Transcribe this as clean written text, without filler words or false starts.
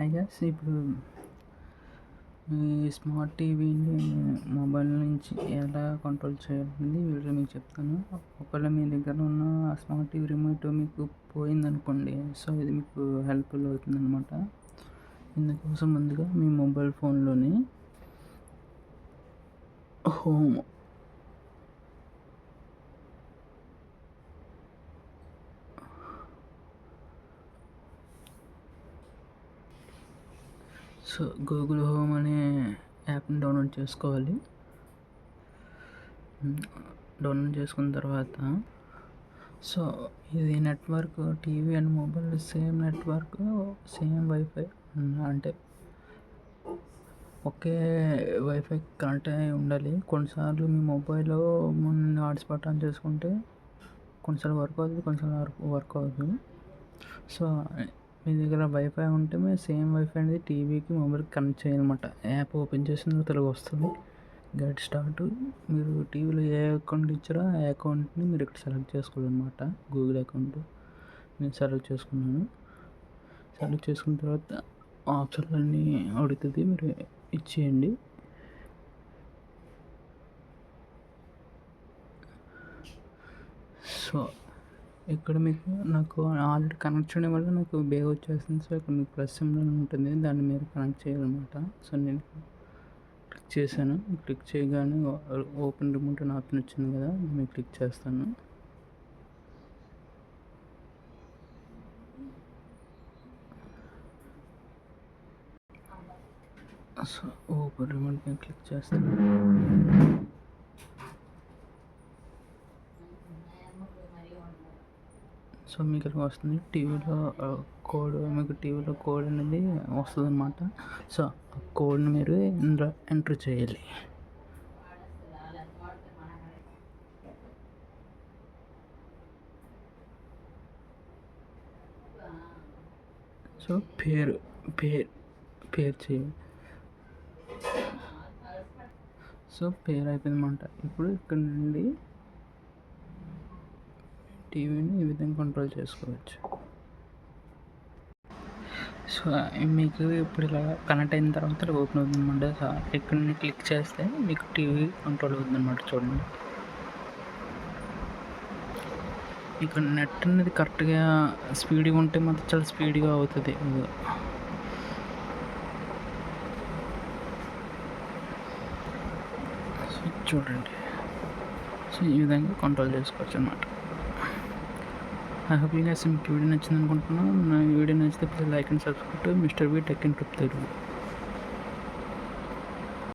I guess ఇప్పుడు మీ smart టీవీని mobile నుంచి ఎలా కంట్రోల్ చేయాలనేది వీడియో మీకు చెప్తాను. ఒకవేళ మీ దగ్గర ఉన్న స్మార్ట్ టీవీ రిమోట్ మీకు పోయిందనుకోండి, సో ఇది మీకు హెల్ప్ఫుల్ అవుతుందన్నమాట. ఇందుకోసం ముందుగా మీ మొబైల్ ఫోన్లోని హోమ్ సో గూగుల్ హోమ్ అనే యాప్ని డౌన్లోడ్ చేసుకోవాలి. డౌన్లోడ్ చేసుకున్న తర్వాత సో ఇది network TV and mobile same network, same wifi, అంటే ఒకే వైఫై కనెక్ట్ అయి ఉండాలి. కొన్నిసార్లు మీ మొబైల్లో హాట్స్పాట్ ఆన్ చేసుకుంటే కొన్నిసార్లు వర్క్ అవుతుంది, కొన్నిసార్లు వర్క్ అవ్వదు. సో మీ దగ్గర వైఫై ఉంటే మీరు సేమ్ వైఫై అనేది టీవీకి మొబైల్కి కనెక్ట్ చేయాలన్నమాట. యాప్ ఓపెన్ చేసిన తెలుగు వస్తుంది, గెట్ స్టార్ట్. మీరు టీవీలో ఏ అకౌంట్ ఇచ్చారో ఆ అకౌంట్ని మీరు ఇక్కడ సెలెక్ట్ చేసుకోవాలన్నమాట. గూగుల్ అకౌంట్ నేను సెలెక్ట్ చేసుకున్నాను. సెలెక్ట్ చేసుకున్న తర్వాత ఆప్షన్లన్నీ అడుగుతుంది, మీరు ఇచ్చేయండి. సో ఇక్కడ నాకు ఆల్రెడీ కనెక్ట్ చేయడం వల్ల నాకు బేగా వచ్చేస్తుంది. సో ఇక్కడ మీకు ప్లస్ సింబల్ ఉంటుంది, దాన్ని మీరు కనెక్ట్ చేయాలన్నమాట. సో నేను క్లిక్ చేశాను. క్లిక్ చేయగానే ఓపెన్ రిమోట్ అని ఆప్షన్ వచ్చింది కదా, నేను క్లిక్ చేస్తాను. సో ఓపెన్ రిమోట్ నేను క్లిక్ చేస్తాను. సో మీకు ఇలా వస్తుంది టీవీలో కోడ్, మీకు టీవీలో కోడ్ అనేది వస్తుంది అన్నమాట. సో ఆ కోడ్ని మీరు ఇందులో ఎంటర్ చేయాలి. సో పేరు చేయాలి. సో పేరు అయిపోయిందన్నమాట. ఇప్పుడు ఇక్కడ నుండి టీవీని ఈ విధంగా కంట్రోల్ చేసుకోవచ్చు. సో మీకు ఇప్పుడు ఇలా కనెక్ట్ అయిన తర్వాత ఇలా ఓపెన్ అవుతుందన్నమాట. సో ఇక్కడ నుండి క్లిక్ చేస్తే మీకు టీవీ కంట్రోల్ అవుతుందన్నమాట. చూడండి, ఇక్కడ నెట్ అనేది కరెక్ట్గా స్పీడ్గా ఉంటే మాత్రం చాలా స్పీడ్గా అవుతుంది. సో చూడండి, సో ఈ విధంగా కంట్రోల్ చేసుకోవచ్చు అన్నమాట. ఐ హోప్ యూ గైస్ మీకు వీడియో నచ్చింది అనుకుంటున్నాను. నా వీడియో నచ్చితే please like and subscribe to mister V tech in Telugu.